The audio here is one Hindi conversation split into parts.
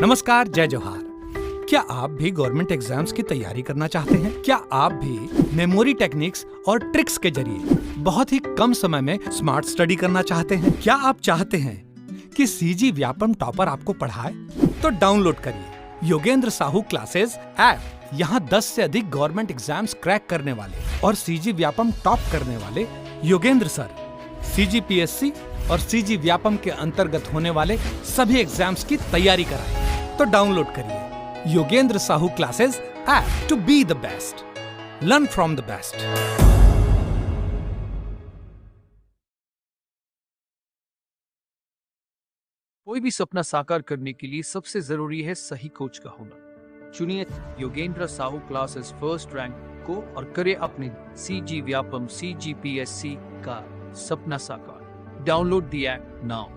नमस्कार, जय जोहार। क्या आप भी गवर्नमेंट एग्जाम्स की तैयारी करना चाहते हैं? क्या आप भी मेमोरी टेक्निक्स और ट्रिक्स के जरिए बहुत ही कम समय में स्मार्ट स्टडी करना चाहते हैं? क्या आप चाहते हैं कि सीजी व्यापम टॉपर आपको पढ़ाए? तो डाउनलोड करिए योगेंद्र साहू क्लासेस ऐप। यहाँ 10 से अधिक गवर्नमेंट एग्जाम्स क्रैक करने वाले और सीजी व्यापम टॉप करने वाले योगेंद्र सर सीजीपीएससी और सीजी व्यापम के अंतर्गत होने वाले सभी एग्जाम्स की तैयारी कराएं। तो डाउनलोड करिए Yogendra Sahu classes app to be the best, learn from the best. कोई भी सपना साकार करने के लिए सबसे जरूरी है सही कोच का होना। चुनिए Yogendra Sahu classes first rank को और करे अपने सीजी व्यापम सीजीपीएससी का सपना साकार। Download the app now.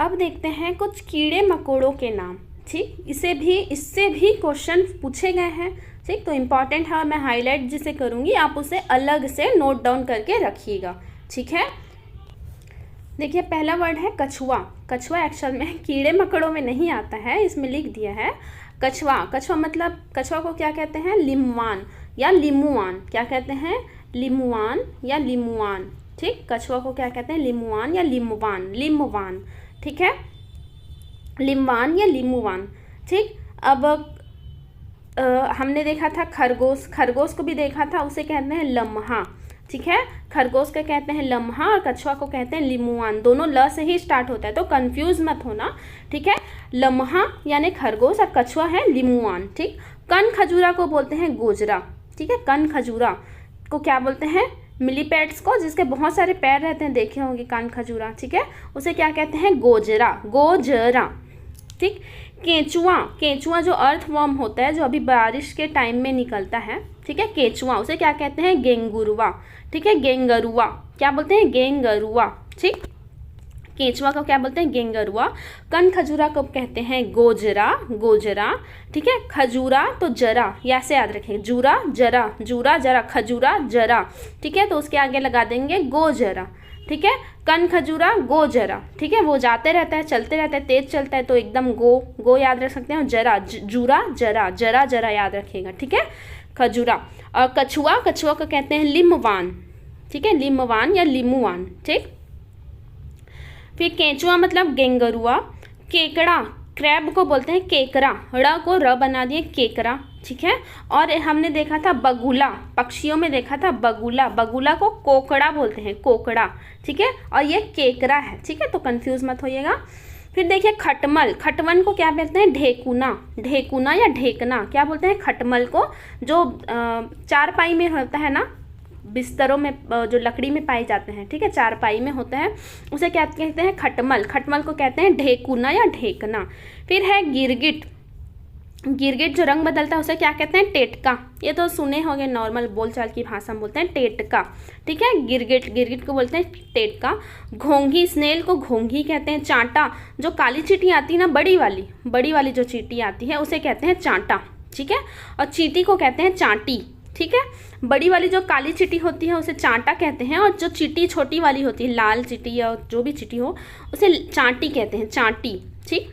अब देखते हैं कुछ कीड़े मकोड़ों के नाम। ठीक, इससे भी क्वेश्चन पूछे गए हैं। ठीक, तो इम्पॉर्टेंट है, मैं हाईलाइट जिसे करूँगी आप उसे अलग से नोट डाउन करके रखिएगा। ठीक है, देखिए पहला वर्ड है कछुआ। कछुआ एक्चुअल में कीड़े मकोड़ों में नहीं आता है, इसमें लिख दिया है कछुआ। कछुआ मतलब कछुआ को क्या कहते हैं? लिमुआन या लिमुआन। क्या कहते हैं? लिमुआन या लिमुआन। ठीक, कछुआ को क्या कहते हैं? लिमुआन या लिमुवान। लिमुवान, ठीक है, लिमवान या लिमुवान। ठीक, अब हमने देखा था खरगोश। खरगोश को भी देखा था, उसे कहते हैं लम्हा। ठीक है, खरगोश को कहते हैं लम्हा और कछुआ को कहते हैं लिमुआन। दोनों ल से ही स्टार्ट होता है, तो कंफ्यूज मत होना। ठीक है, लम्हा यानी खरगोश और कछुआ है लिमुआन। ठीक, कन खजूरा को बोलते हैं गोजरा। ठीक है, कन खजूरा को क्या बोलते हैं? मिलीपेड्स को, जिसके बहुत सारे पैर रहते हैं, देखे होंगे कान खजूरा। ठीक है, उसे क्या कहते हैं? गोजरा। गोजरा। ठीक, केंचुआ। केंचुआ जो अर्थवर्म होता है, जो अभी बारिश के टाइम में निकलता है। ठीक है, केंचुआ, उसे क्या कहते हैं? गेंगुरुआ। ठीक है, गेंगरुआ। क्या बोलते हैं? गेंगरुआ। ठीक, केंचुआ को क्या बोलते हैं? गेंगरुआ। कन खजूरा को कहते हैं गोजरा। गोजरा। ठीक है, खजूरा तो जरा, ऐसे याद रखें, जूरा जरा, जूरा जरा, खजूरा जरा। ठीक है, तो उसके आगे लगा देंगे गोजरा। ठीक है, कन खजूरा गोजरा। ठीक है, वो जाते रहता है, चलते रहता है, तेज चलता है, तो एकदम गो याद रख सकते हैं। जरा, जूरा जरा, जरा जरा याद रखिएगा। ठीक है, खजूरा। और कछुआ, कछुआ को कहते हैं लिमवान। ठीक है, लिमवान या लिमुवान। ठीक, फिर केंचुआ मतलब गेंगरुआ। केकड़ा, क्रैब को बोलते हैं केकरा। ड़ को र बना दिए, केकरा। ठीक है, और हमने देखा था बगुला, पक्षियों में देखा था बगुला। बगुला को कोकड़ा बोलते हैं, कोकड़ा। ठीक है, और ये केकरा है। ठीक है, तो कंफ्यूज मत होइएगा। फिर देखिए खटमल। खटमल को क्या बोलते हैं? ढेकुना। ढेकुना या ढेकना, क्या बोलते हैं? खटमल को, जो चारपाई में होता है ना, बिस्तरों में जो लकड़ी में पाए जाते हैं। ठीक है, चारपाई में होते हैं, उसे क्या कहते हैं? खटमल। खटमल को कहते हैं ढेकुना या ढेकना। फिर है गिरगिट। गिरगिट जो रंग बदलता है उसे क्या कहते हैं? टेटका। ये तो सुने होंगे, नॉर्मल बोलचाल की भाषा में बोलते हैं टेटका। ठीक है, गिरगिट, गिरगिट को बोलते हैं टेटका। घोंघी, स्नेल को घोंघी कहते हैं। चांटा, जो काली चींटी आती है ना, बड़ी वाली जो चींटी आती है, उसे कहते हैं चांटा। ठीक है, और चींटी को कहते हैं चांटी। ठीक है, बड़ी वाली जो काली चींटी होती है उसे चांटा कहते हैं, और जो चींटी छोटी वाली होती है, लाल चींटी या जो भी चींटी हो, उसे चांटी कहते हैं, चांटी। ठीक,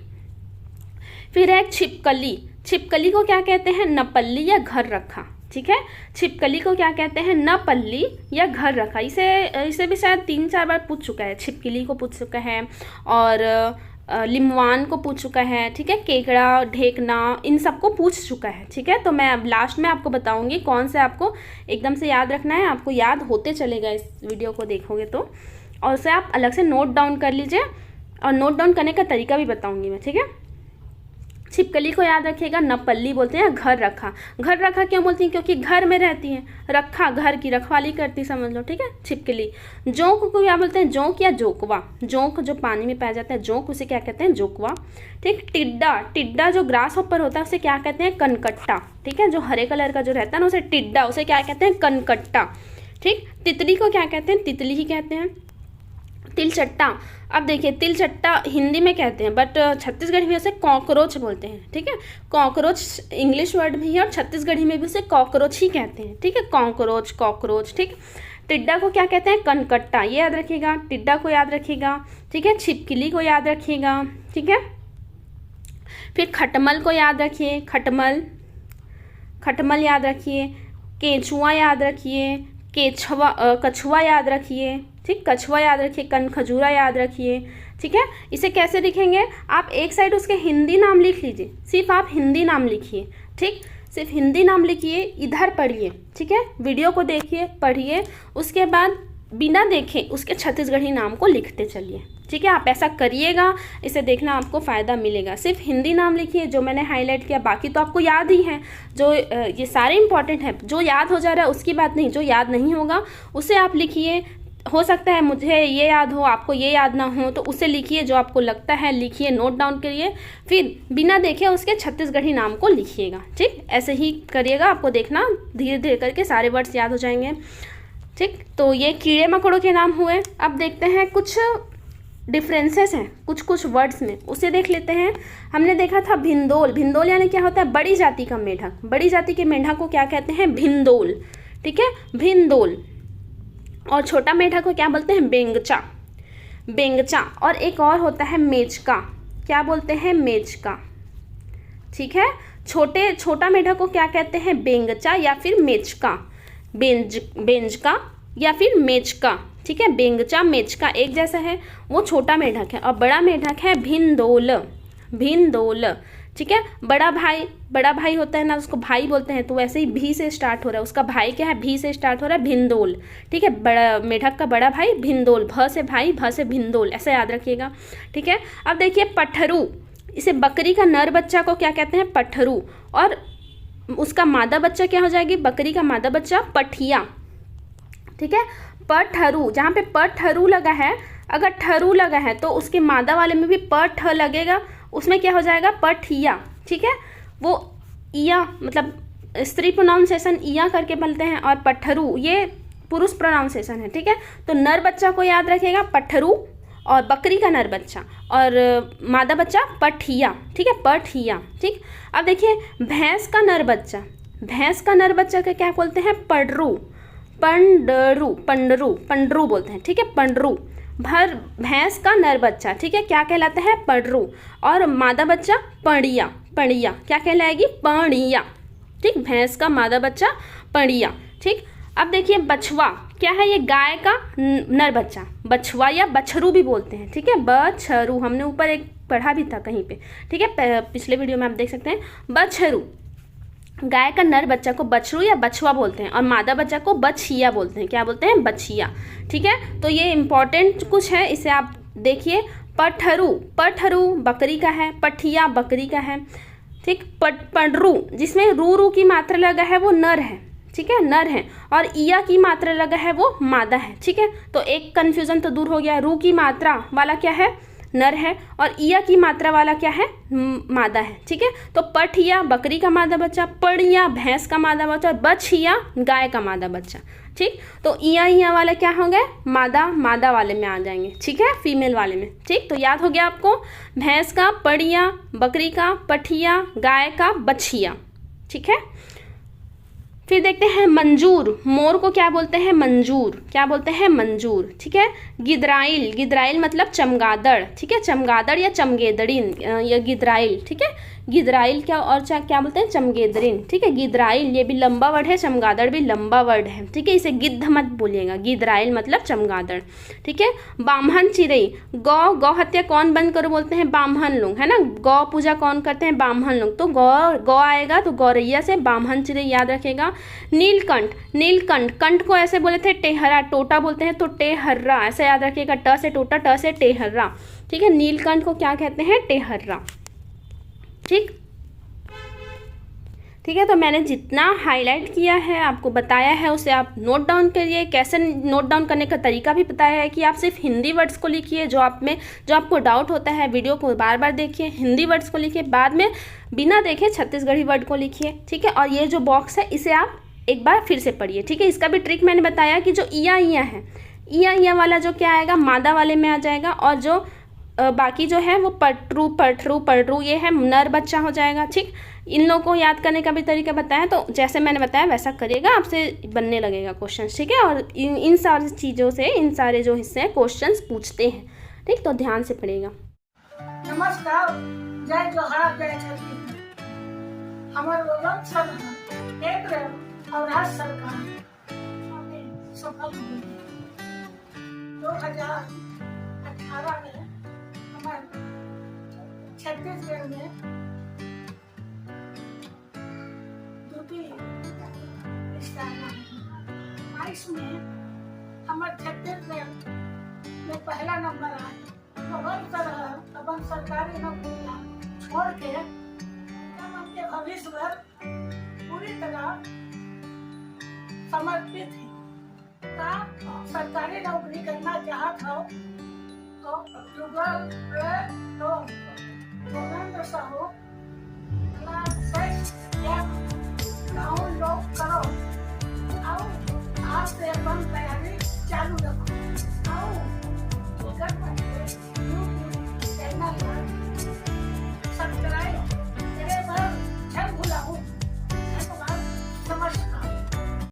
फिर है छिपकली। छिपकली को क्या कहते हैं? नपल्ली या घर रखा। ठीक है, छिपकली को क्या कहते हैं? नपल्ली या घर रखा। इसे भी शायद 3-4 बार पूछ चुका है। छिपकली को पूछ चुका है, और लिमवान को पूछ चुका है। ठीक है, केकड़ा, ढेकना, इन सबको पूछ चुका है। ठीक है, तो मैं अब लास्ट में आपको बताऊंगी कौन से आपको एकदम से याद रखना है। आपको याद होते चलेगा इस वीडियो को देखोगे तो, और उसे आप अलग से नोट डाउन कर लीजिए, और नोट डाउन करने का तरीका भी बताऊंगी मैं। ठीक है, छिपकली को याद रखिएगा, नपल्ली बोलते हैं, घर रखा। घर रखा क्यों बोलती हैं? क्योंकि घर में रहती हैं, रखा, घर की रखवाली करती, समझ लो। ठीक है, छिपकली। जोंक को क्या बोलते हैं? जोंक या जोकवा। जोंक जो पानी में पाया जाता है, जोंक, उसे क्या कहते हैं? जोकवा। ठीक, टिड्डा। टिड्डा जो ग्रास हॉपर होता है उसे क्या कहते हैं? कनकट्टा। ठीक है, जो हरे कलर का जो रहता है ना, उसे टिड्डा, उसे क्या कहते हैं? कनकट्टा। ठीक, तितली को क्या कहते हैं? तितली ही कहते हैं। तिलचट्टा। अब देखिए, तिलचट्टा हिंदी में कहते हैं, बट छत्तीसगढ़ी में उसे कॉकरोच बोलते हैं। ठीक है, कॉकरोच इंग्लिश वर्ड भी है, और छत्तीसगढ़ी में भी उसे कॉकरोच ही कहते हैं। ठीक है, कॉकरोच, कॉकरोच। ठीक, टिड्डा को क्या कहते हैं? कनकट्टा। ये याद रखिएगा, टिड्डा को याद रखिएगा। ठीक है, छिपकली को याद रखिएगा। ठीक है, फिर खटमल को याद रखिए, खटमल, खटमल याद रखिए। केंचुआ याद रखिए, केछवा, कछुआ याद रखिए, ठीक, कछुआ याद रखिए। कनखजूरा याद रखिए, ठीक है। इसे कैसे लिखेंगे, आप एक साइड उसके हिंदी नाम लिख लीजिए, सिर्फ आप हिंदी नाम लिखिए, ठीक, सिर्फ हिंदी नाम लिखिए, इधर पढ़िए, ठीक है, वीडियो को देखिए, पढ़िए, उसके बाद बिना देखे उसके छत्तीसगढ़ी नाम को लिखते चलिए, ठीक है। आप ऐसा करिएगा, इसे देखना आपको फ़ायदा मिलेगा। सिर्फ हिंदी नाम लिखिए जो मैंने हाईलाइट किया, बाकी तो आपको याद ही है, जो ये सारे इंपॉर्टेंट हैं। जो याद हो जा रहा है उसकी बात नहीं, जो याद नहीं होगा उसे आप लिखिए। हो सकता है मुझे ये याद हो, आपको ये याद ना हो, तो उसे लिखिए, जो आपको लगता है लिखिए, नोट डाउन करिए, फिर बिना देखे उसके छत्तीसगढ़ी नाम को लिखिएगा, ठीक। ऐसे ही करिएगा, आपको देखना धीरे धीरे करके सारे वर्ड्स याद हो जाएंगे, ठीक। तो ये कीड़े मकोड़ों के नाम हुए। अब देखते हैं कुछ डिफरेंसेस हैं कुछ कुछ वर्ड्स में, उसे देख लेते हैं। हमने देखा था भिंदोल, भिंदोल यानी क्या होता है, बड़ी जाति का मेंढक, बड़ी जाति के मेंढक को क्या कहते हैं, भिंदोल, ठीक है, भिंदोल। और छोटा मेंढक को क्या बोलते हैं, बेंगचा, बेंगचा। और एक और होता है मेचका, क्या बोलते हैं, मेचका, ठीक है। छोटा मेंढक को क्या कहते हैं, बेंगचा या फिर मेचका, बेंजका या फिर मेचका, ठीक है। बेंगचा मेचका एक जैसा है, वो छोटा मेंढक है। और बड़ा मेंढक है भिंदोल, भिंदोल, ठीक है। बड़ा भाई होता है ना, उसको भाई बोलते हैं, तो वैसे ही भी से स्टार्ट हो रहा है, उसका भाई क्या है, भी से स्टार्ट हो रहा है, भिंदोल, ठीक है। बड़ा मेंढक का बड़ा भाई भिंदोल, भ से भाई, भ से भिंदोल, ऐसा याद रखिएगा, ठीक है। अब देखिए पठरू, इसे बकरी का नर बच्चा को क्या कहते हैं, पठरू। और उसका मादा बच्चा क्या हो जाएगी, बकरी का मादा बच्चा पठिया, ठीक है। पठरू, जहाँ पे पठरू लगा है, अगर ठरू लगा है तो उसके मादा वाले में भी पठ लगेगा, उसमें क्या हो जाएगा, पठिया, ठीक है। वो इया मतलब स्त्री प्रोनाउंसिएशन इया करके बोलते हैं, और पठरू ये पुरुष प्रोनाउंसिएशन है, ठीक है। तो नर बच्चा को याद रखेगा पठरू, और बकरी का नर बच्चा, और मादा बच्चा पठिया, ठीक है, पठिया, ठीक। अब देखिए भैंस का नर बच्चा, भैंस का नर बच्चा का क्या बोलते हैं, पडरू, पंडरू, पंडरू, पंडरू बोलते हैं, ठीक है, पंडरू। भैंस का नर बच्चा, ठीक है, क्या कहलाता है, पडरू। और मादा बच्चा पड़िया, पड़िया क्या कहलाएगी, पड़िया, ठीक। भैंस का मादा बच्चा पड़िया, ठीक। अब देखिए बछवा क्या है, ये गाय का नर बच्चा, बछवा या बछरू भी बोलते हैं, ठीक है, बछरू, हमने ऊपर एक पढ़ा भी था कहीं पे, ठीक है, पिछले वीडियो में आप देख सकते हैं। बछरू, गाय का नर बच्चा को बछरू या बछवा बोलते हैं, और मादा बच्चा को बछिया बोलते हैं, क्या बोलते हैं, बछिया, ठीक है। तो ये इंपॉर्टेंट कुछ है, इसे आप देखिए। पठरू, पठरू बकरी का है, पठिया बकरी का है, ठीक। पडरू, जिसमें रू की मात्रा लगा है वो नर है, ठीक है, नर है। और इया की मात्रा लगा है वो मादा है, ठीक है। तो एक कन्फ्यूजन तो दूर हो गया, रू की मात्रा वाला क्या है, नर है, और इया की मात्रा वाला क्या है, मादा है, ठीक है। तो पठिया बकरी का मादा बच्चा, पड़िया भैंस का मादा बच्चा, और बछिया गाय का मादा बच्चा, ठीक। तो इया वाला क्या हो गए, मादा वाले में आ जाएंगे, ठीक है, फीमेल वाले में, ठीक। तो याद हो गया आपको, भैंस का पड़िया, बकरी का पठिया, गाय का बछिया, ठीक है। फिर देखते हैं मंजूर, मोर को क्या बोलते हैं, मंजूर, क्या बोलते हैं, मंजूर, ठीक है। गिदराइल, गिदराइल मतलब चमगादड़, ठीक है, चमगादड़ या चमगेदड़िन या गिदराइल, ठीक है। गिदराइल क्या और क्या बोलते हैं, चमगेदड़िन, ठीक है। गिदराइल ये भी लंबा वर्ड है, चमगादड़ भी लंबा वर्ड है, ठीक है। इसे गिद्ध मत बोलिएगा, गिदराइल मतलब चमगादड़, ठीक है। बाम्हन चिड़ई, गौ हत्या कौन बंद करो बोलते हैं, बाम्हन लोग, है ना। गौ पूजा कौन करते हैं, बाम्हन लोग, तो गौ आएगा तो गौरैया से बाम्हन चिड़ई याद रखेगा। नीलकंठ, नीलकंठ, कंठ को ऐसे बोले थे टेहरा, टोटा बोलते हैं तो टेहर्रा, ऐसे याद रखिएगा, ट से टोटा, ट से टेहर्रा, ठीक है। नीलकंठ को क्या कहते हैं, टेहर्रा, ठीक, ठीक है। तो मैंने जितना हाईलाइट किया है, आपको बताया है, उसे आप नोट डाउन करिए। कैसे नोट डाउन करने का तरीका भी बताया है कि आप सिर्फ हिंदी वर्ड्स को लिखिए, जो आपको डाउट होता है वीडियो को बार बार देखिए, हिंदी वर्ड्स को लिखिए, बाद में बिना देखे छत्तीसगढ़ी वर्ड को लिखिए, ठीक है। और ये जो बॉक्स है इसे आप एक बार फिर से पढ़िए, ठीक है। इसका भी ट्रिक मैंने बताया कि जो इया है, इया वाला जो क्या आएगा, मादा वाले में आ जाएगा, और जो बाकी जो है वो पटरू, पडरू ये है नर बच्चा हो जाएगा, ठीक। इन लोगों को याद करने का भी तरीका बताया, तो जैसे मैंने बताया वैसा करिएगा, आपसे बनने लगेगा क्वेश्चन, ठीक है। और इन सारी चीज़ों से, इन सारे जो हिस्से हैं क्वेश्चन पूछते हैं, ठीक। तो ध्यान से पढ़िएगा। नमस्कार, जय जोहार जय छत्तीसगढ़। हमारे लोगन सब केंद्र और राज्य सरकार हमें सफल हुई। 2018 में हमारे छत्तीसगढ़ में द्वितीय स्थान है। 22 में हमारे छत्तीसगढ़ में पहला नंबर आया। तो हर तरह अपन सरकारी नौकरियां छोड़ के उनके भविष्य पर पूरी तरह समर्पित है। का सरकारी नौकरी करना चाहत हो तो गूगल पे तो गोविंद साहू